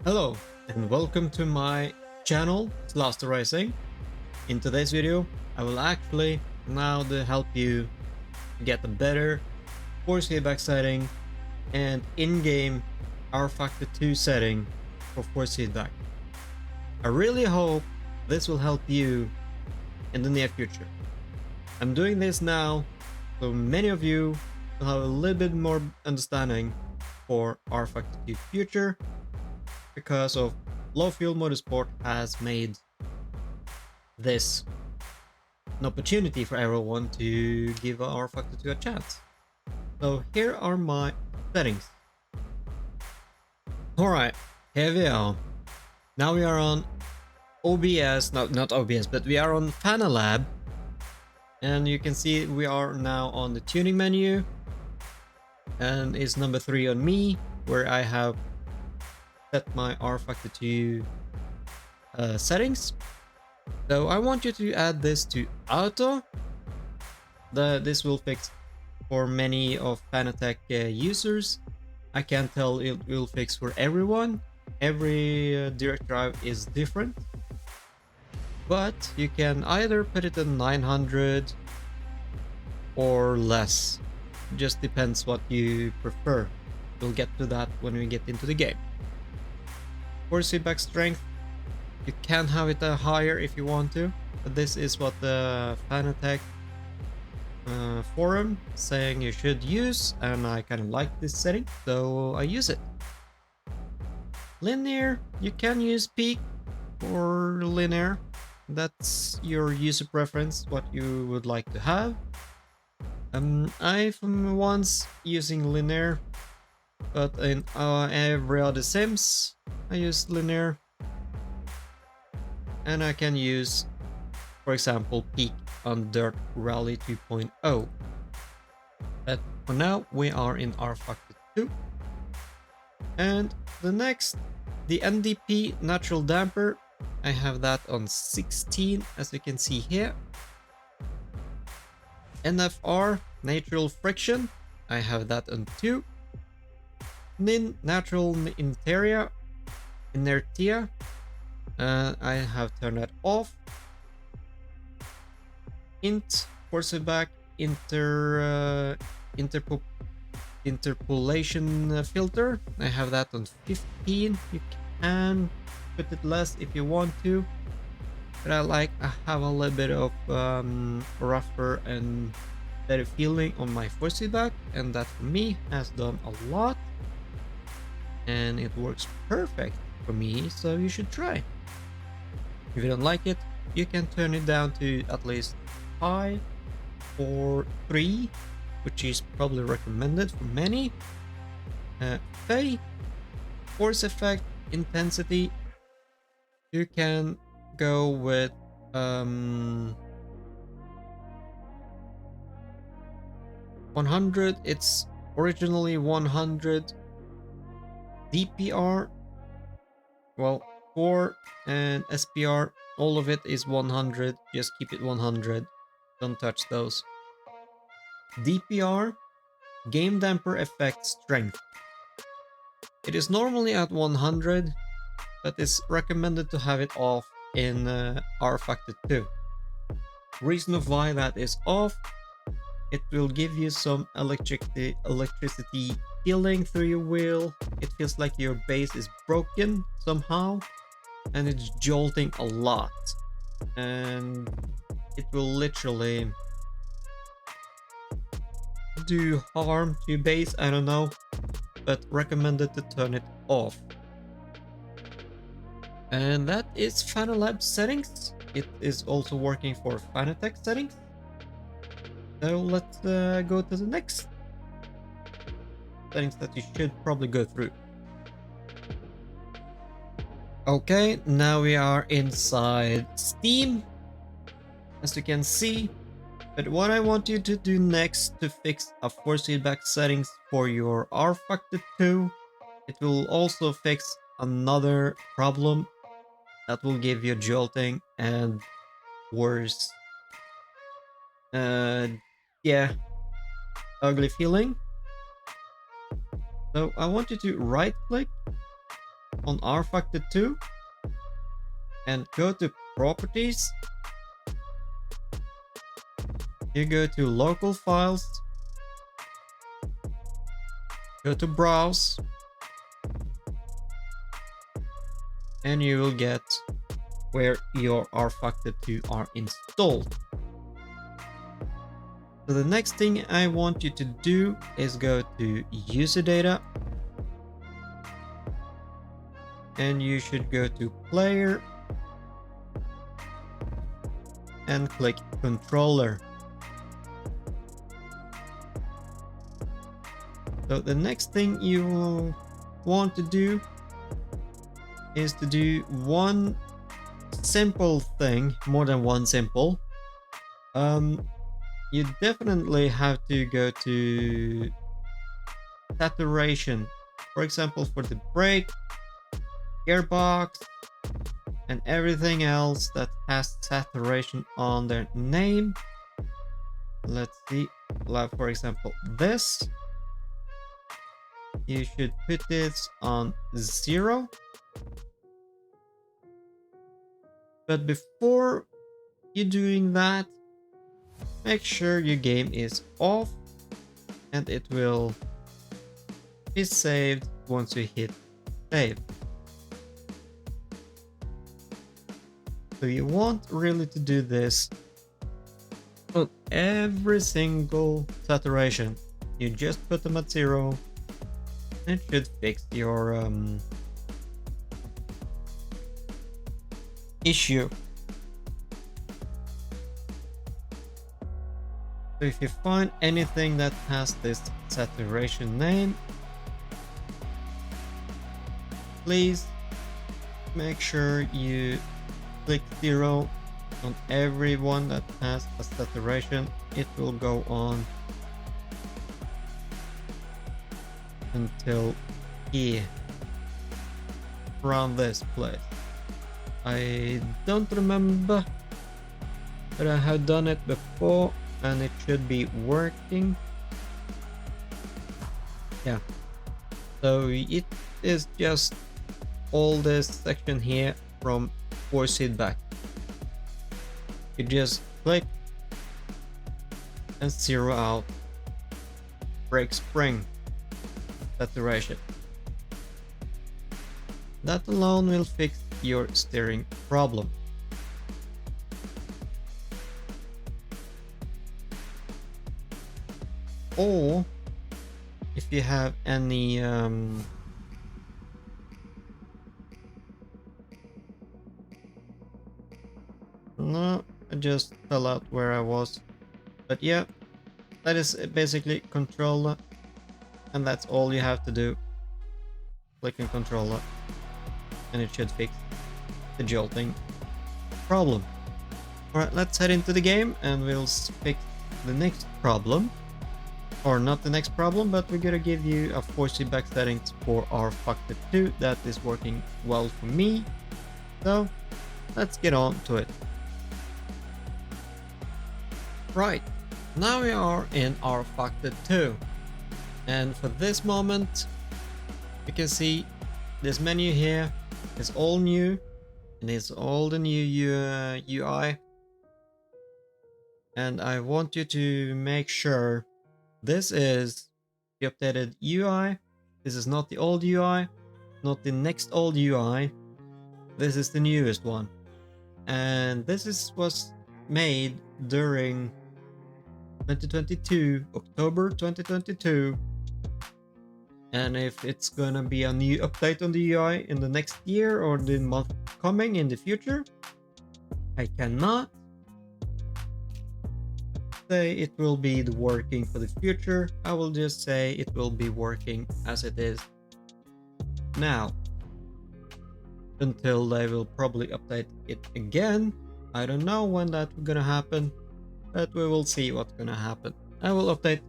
Hello and welcome to my channel Slaastad-Racing. In today's video I will actually now help you get a better force feedback setting and in-game Rfactor 2 setting for force feedback. I really hope this will help you in the near future. I'm doing this now so many of you will have a little bit more understanding for Rfactor 2 future, because of low fuel motorsport has made this an opportunity for everyone to give Rfactor 2 a chance. So here are my settings. Alright, here we are. Now we are on OBS, no, not OBS, but we are on Fanalab. And you can see we are now on the tuning menu. And it's number 3 on me, where I have set my Rfactor 2 settings. So I want you to add this to auto. This will fix for many of Fanatec users. I can't tell it will fix for everyone. Every direct drive is different. But you can either put it in 900 or less. It just depends what you prefer. We'll get to that when we get into the game. Force feedback strength, you can have it higher if you want to, but this is what the Fanatec forum saying you should use, and I kind of like this setting, so I use it. Linear, you can use peak or linear. That's your user preference, what you would like to have. I've once using linear, but in every other sims I use linear, and I can use, for example, peak on Dirt Rally 2.0. But for now we are in Rfactor 2. And the next, the NDP natural damper, I have that on 16, as you can see here. NFR natural friction, I have that on 2. NIN natural inertia, I have turned that off. Int force feedback interpolation filter, I have that on 15. You can put it less if you want to, but I have a little bit of rougher and better feeling on my force feedback, and that for me has done a lot, and it works perfect for me, so you should try. If you don't like it, you can turn it down to at least 5 or 3, which is probably recommended for many. Fade, force effect, intensity, you can go with 100. It's originally 100. DPR, well, 4 and SPR, all of it is 100. Just keep it 100. Don't touch those. DPR, game damper effect strength. It is normally at 100, but it's recommended to have it off in Rfactor 2. Reason of why that is off, it will give you some electricity feeling through your wheel. It feels like your base is broken somehow, and it's jolting a lot, and it will literally do harm to your base. I don't know, but recommended to turn it off. And that is Fanalab settings. It is also working for Fanatec settings. So let's go to the next settings that you should probably go through. Okay, now we are inside Steam, as you can see. But what I want you to do next to fix a force feedback settings for your Rfactor 2, it will also fix another problem that will give you jolting and worse, yeah, ugly feeling. So I want you to right click on Rfactor 2 and go to properties. You go to local files, go to browse, and you will get where your Rfactor 2 are installed. So the next thing I want you to do is go to user data, and you should go to player and click controller. So the next thing you will want to do is to do one simple thing, more than one simple. You definitely have to go to saturation, for example, for the brake, gearbox, and everything else that has saturation on their name. Let's see, like for example this. You should put this on 0. But before you doing that, make sure your game is off and it will be saved once you hit save. So you want really to do this on every single saturation. You just put them at 0. It should fix your issue. So if you find anything that has this saturation name, please make sure you click 0 on every one that has a saturation. It will go on until here, around this place. I don't remember, but I have done it before and it should be working. Yeah, so it is just all this section here from force feedback. You just click and 0 out brake spring saturation. That alone will fix your steering problem. Or if you have any no, I just fell out where I was, but yeah, that is basically controller, and that's all you have to do. Click on controller and it should fix the jolting problem. Alright, let's head into the game and we'll fix the next problem. Or not the next problem, but we're gonna give you a force feedback settings for Rfactor 2 that is working well for me. So let's get on to it. Right, now we are in Rfactor 2, and for this moment you can see this menu here is all new and it's all the new UI, and I want you to make sure this is the updated UI. This is not the old UI, not the next old UI. This is the newest one. And this was made during 2022, October 2022. And if it's gonna be a new update on the UI in the next year or the month coming in the future, I cannot say it will be working for the future. I will just say it will be working as it is now, until they will probably update it again. I don't know when that's gonna happen, but we will see what's gonna happen. I will update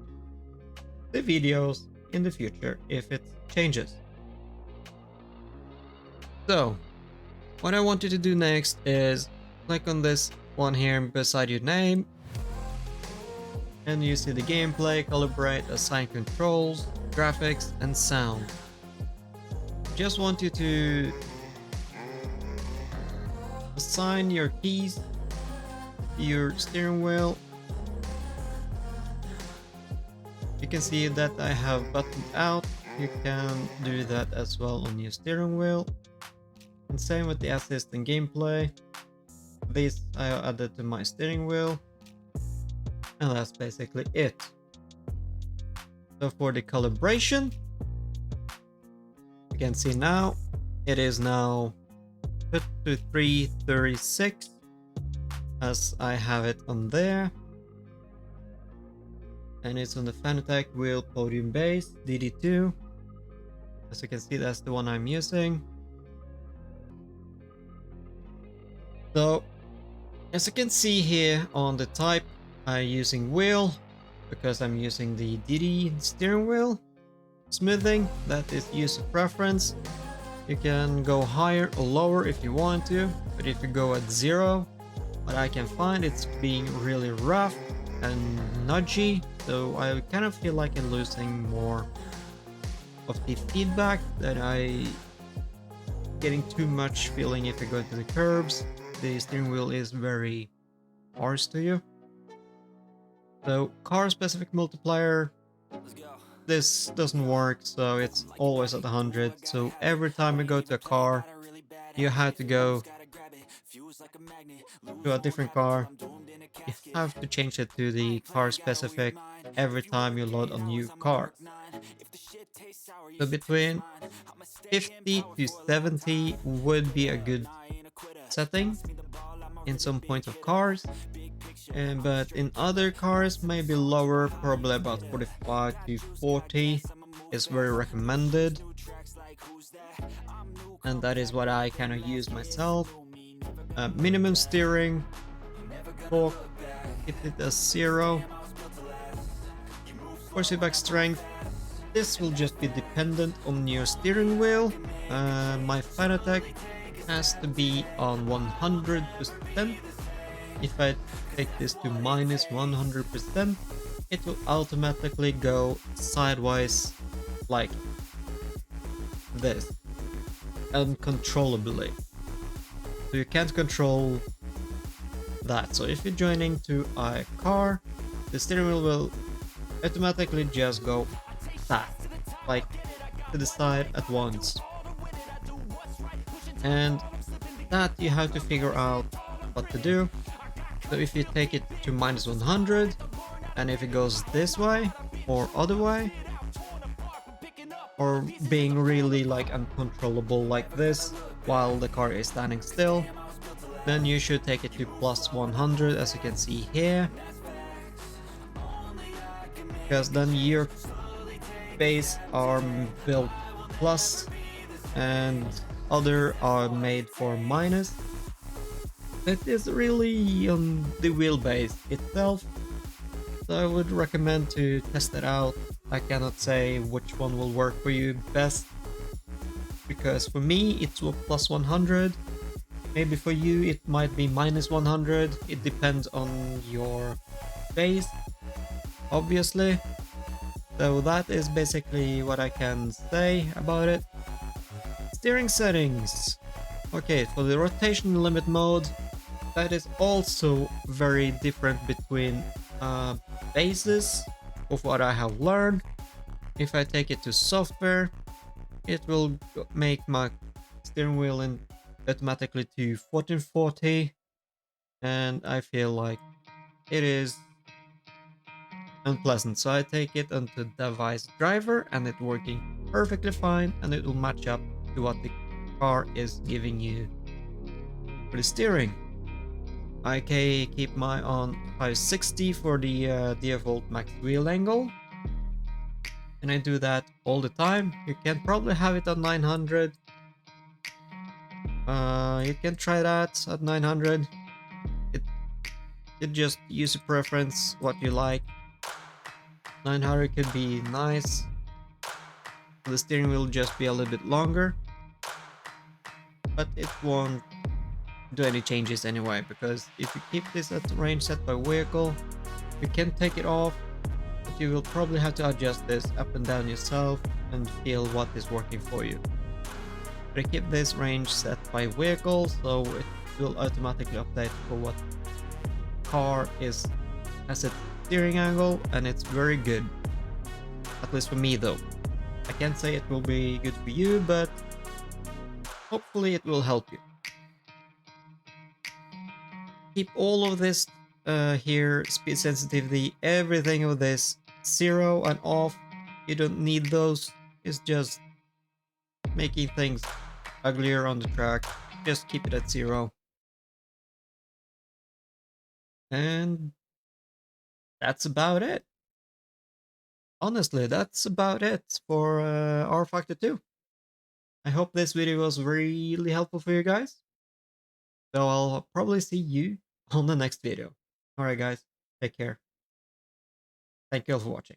the videos in the future if it changes. So what I want you to do next is click on this one here beside your name, and you see the gameplay, calibrate, assign controls, graphics, and sound. just want you to assign your keys to your steering wheel. You can see that I have buttoned out. You can do that as well on your steering wheel. And same with the assist and gameplay. This I added to my steering wheel. And that's basically it. So for the calibration, you can see now, it is now put to 336 as I have it on there. And it's on the Fanatec wheel podium base DD2. As you can see, that's the one I'm using. So as you can see here on the type, I'm using wheel because I'm using the DD steering wheel. Smoothing, that is user preference. You can go higher or lower if you want to, but if you go at 0, what I can find, it's being really rough and nudgy, so I kind of feel like I'm losing more of the feedback, that I getting too much feeling if I go to the curbs. The steering wheel is very harsh to you. So car specific multiplier, this doesn't work, so it's always at 100. So every time you go to a car, you have to go to a different car. You have to change it to the car specific every time you load a new car. So between 50 to 70 would be a good setting in some points of cars, but in other cars maybe lower, probably about 45 to 40 is very recommended, and that is what I kind of use myself. Minimum steering torque, keep it as 0. For feedback strength, this will just be dependent on your steering wheel. My Fanatec has to be on 100%. If I take this to minus 100%, it will automatically go sideways like this, uncontrollably. So you can't control that. So if you're joining to a car, the steering wheel will automatically just go that, like to the side at once. And that you have to figure out what to do. So if you take it to minus 100, and if it goes this way or other way, or being really like uncontrollable like this while the car is standing still, then you should take it to plus 100, as you can see here, because then your base are built plus and other are made for minus. It is really on the wheelbase itself, so I would recommend to test it out. I cannot say which one will work for you best, because for me it's plus 100, maybe for you it might be minus 100, it depends on your base, obviously. So that is basically what I can say about it. Steering settings. Okay, for the rotation limit mode, that is also very different between bases of what I have learned. If I take it to software, it will make my steering wheel in automatically to 1440, and I feel like it is unpleasant. So I take it onto device driver and it's working perfectly fine, and it will match up to what the car is giving you. For the steering, I keep my on 560 for the default max wheel angle, and I do that all the time. You can probably have it on 900. You can try that at 900. It just user preference, what you like. 900 could be nice. The steering wheel will just be a little bit longer, but it won't do any changes anyway, because if you keep this at the range set by vehicle, you can take it off, but you will probably have to adjust this up and down yourself and feel what is working for you. But I keep this range set by vehicle, so it will automatically update for what car has its steering angle, and it's very good. At least for me though. I can't say it will be good for you, but hopefully it will help you. Keep all of this here, speed sensitivity, everything of this 0 and off. You don't need those. It's just making things uglier on the track. Just keep it at 0. And that's about it. Honestly, that's about it for Rfactor 2. I hope this video was really helpful for you guys. So I'll probably see you on the next video. Alright guys, take care. Thank you all for watching.